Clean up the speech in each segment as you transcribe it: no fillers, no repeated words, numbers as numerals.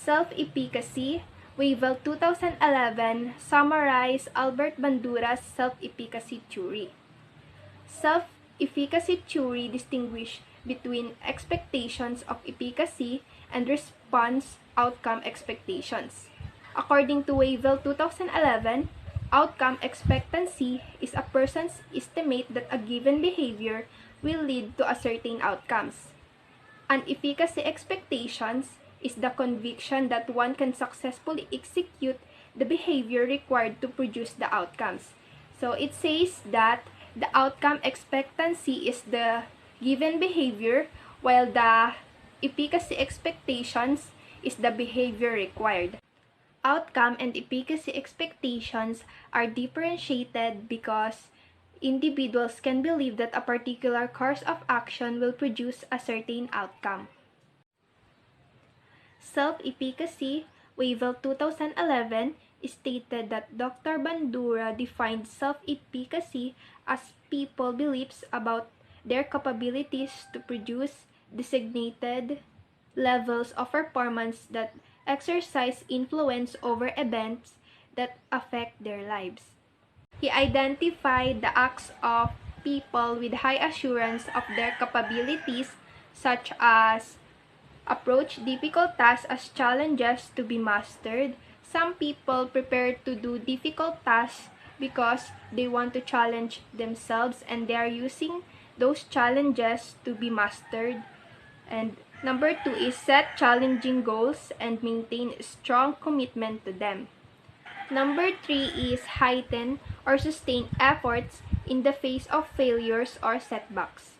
Self-efficacy, Wavell 2011 summarized Albert Bandura's self-efficacy theory. Self-efficacy theory distinguishes between expectations of efficacy and response outcome expectations. According to Wavell 2011, outcome expectancy is a person's estimate that a given behavior will lead to a certain outcomes. And efficacy expectations is the conviction that one can successfully execute the behavior required to produce the outcomes. So it says that the outcome expectancy is the given behavior, while the efficacy expectations is the behavior required. Outcome and efficacy expectations are differentiated because individuals can believe that a particular course of action will produce a certain outcome. Self-efficacy, Wavell 2011, stated that Dr. Bandura defined self-efficacy as people's beliefs about their capabilities to produce designated levels of performance that exercise influence over events that affect their lives. He identified the acts of people with high assurance of their capabilities, such as approach difficult tasks as challenges to be mastered. Some people prepare to do difficult tasks because they want to challenge themselves and they are using those challenges to be mastered. And number 2 is set challenging goals and maintain strong commitment to them. Number 3 is heighten or sustain efforts in the face of failures or setbacks.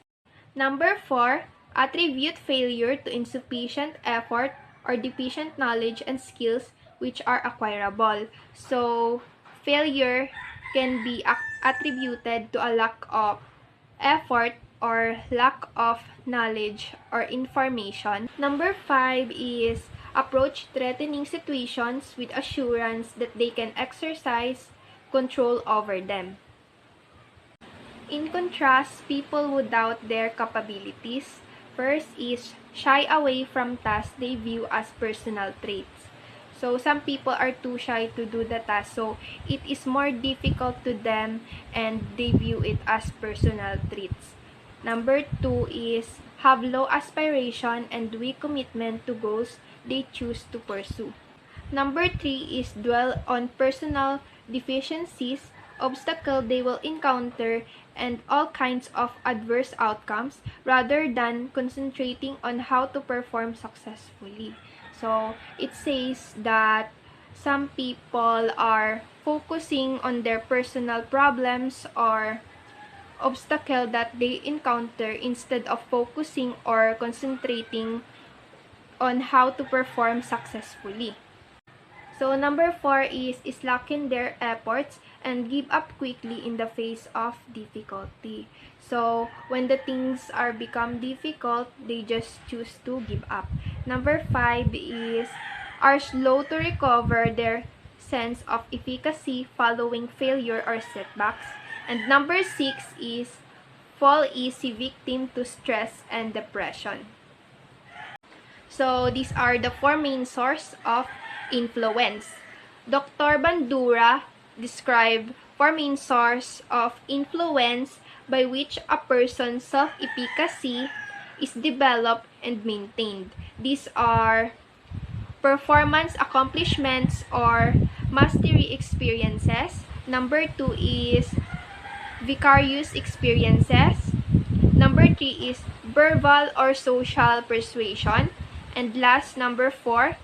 Number 4, attribute failure to insufficient effort or deficient knowledge and skills which are acquirable. So, failure can be attributed to a lack of effort or lack of knowledge or information. Number 5 is approach threatening situations with assurance that they can exercise control over them. In contrast, people who doubt their capabilities, first is shy away from tasks they view as personal traits. So, some people are too shy to do the task, so it is more difficult to them and they view it as personal traits. Number 2 is have low aspiration and weak commitment to goals they choose to pursue. Number 3 is dwell on personal deficiencies, obstacles they will encounter, and all kinds of adverse outcomes rather than concentrating on how to perform successfully. So, it says that some people are focusing on their personal problems or obstacle that they encounter instead of focusing or concentrating on how to perform successfully. So, number 4 is slacken their efforts and give up quickly in the face of difficulty. So, when the things are become difficult, they just choose to give up. Number 5 is are slow to recover their sense of efficacy following failure or setbacks. And number 6 is fall easy victim to stress and depression. So, these are the 4 main sources of influence. Dr. Bandura described 4 main sources of influence by which a person's self-efficacy is developed and maintained. These are performance accomplishments or mastery experiences. Number 2 is vicarious experiences. Number 3 is verbal or social persuasion. And last, number 4,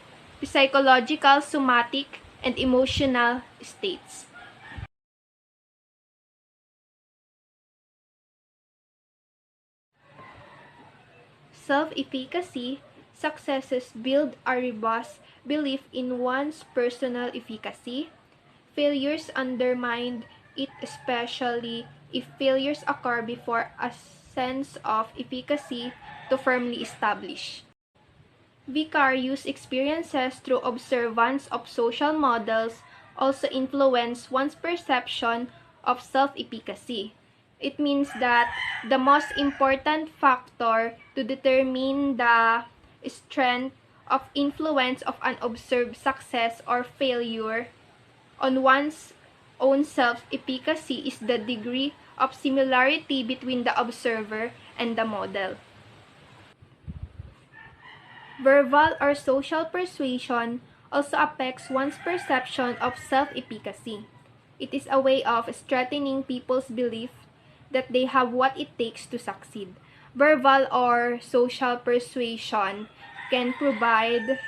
psychological, somatic, and emotional states. Self-efficacy successes build a robust belief in one's personal efficacy. Failures undermine it, especially if failures occur before a sense of efficacy to firmly establish. Vicarious experiences through observance of social models also influence one's perception of self-efficacy. It means that the most important factor to determine the strength of influence of an observed success or failure on one's own self-efficacy is the degree of similarity between the observer and the model. Verbal or social persuasion also affects one's perception of self-efficacy. It is a way of strengthening people's belief that they have what it takes to succeed. Verbal or social persuasion can provide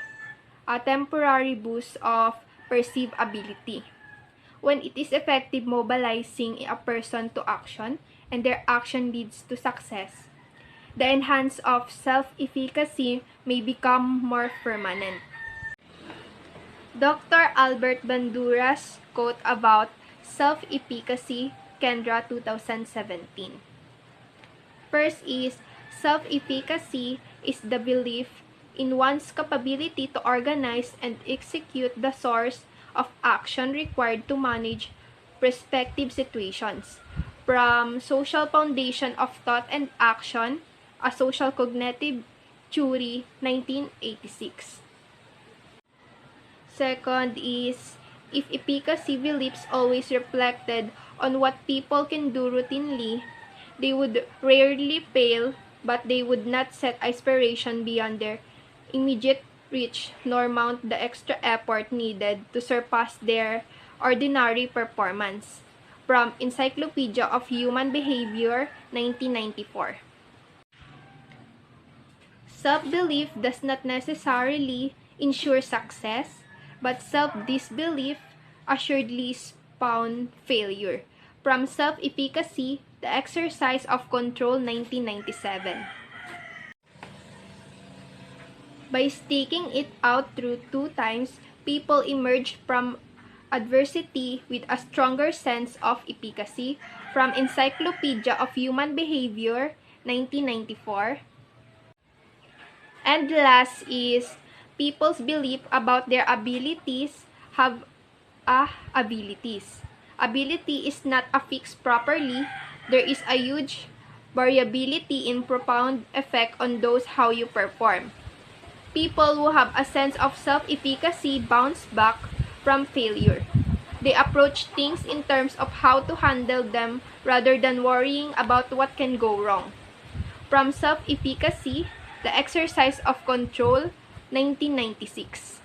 a temporary boost of perceived ability. When it is effective mobilizing a person to action and their action leads to success, the enhance of self-efficacy may become more permanent. Dr. Albert Bandura's quote about self-efficacy, Kendra 2017. First is, self-efficacy is the belief in one's capability to organize and execute the source of action required to manage prospective situations. From Social Foundation of Thought and Action, a Social Cognitive Theory, 1986. Second is, if efficacy beliefs always reflected on what people can do routinely, they would rarely fail, but they would not set aspiration beyond their immediate reach nor mount the extra effort needed to surpass their ordinary performance. From Encyclopedia of Human Behavior, 1994. Self-belief does not necessarily ensure success, but self-disbelief assuredly spawns failure. From Self-Efficacy, the Exercise of Control, 1997. By sticking it out through 2 times, people emerge from adversity with a stronger sense of efficacy. From Encyclopedia of Human Behavior, 1994. And last is, people's belief about their abilities have abilities. Ability is not affixed properly. There is a huge variability in profound effect on those how you perform. People who have a sense of self-efficacy bounce back from failure. They approach things in terms of how to handle them rather than worrying about what can go wrong. From Self-Efficacy, the Exercise of Control, 1996.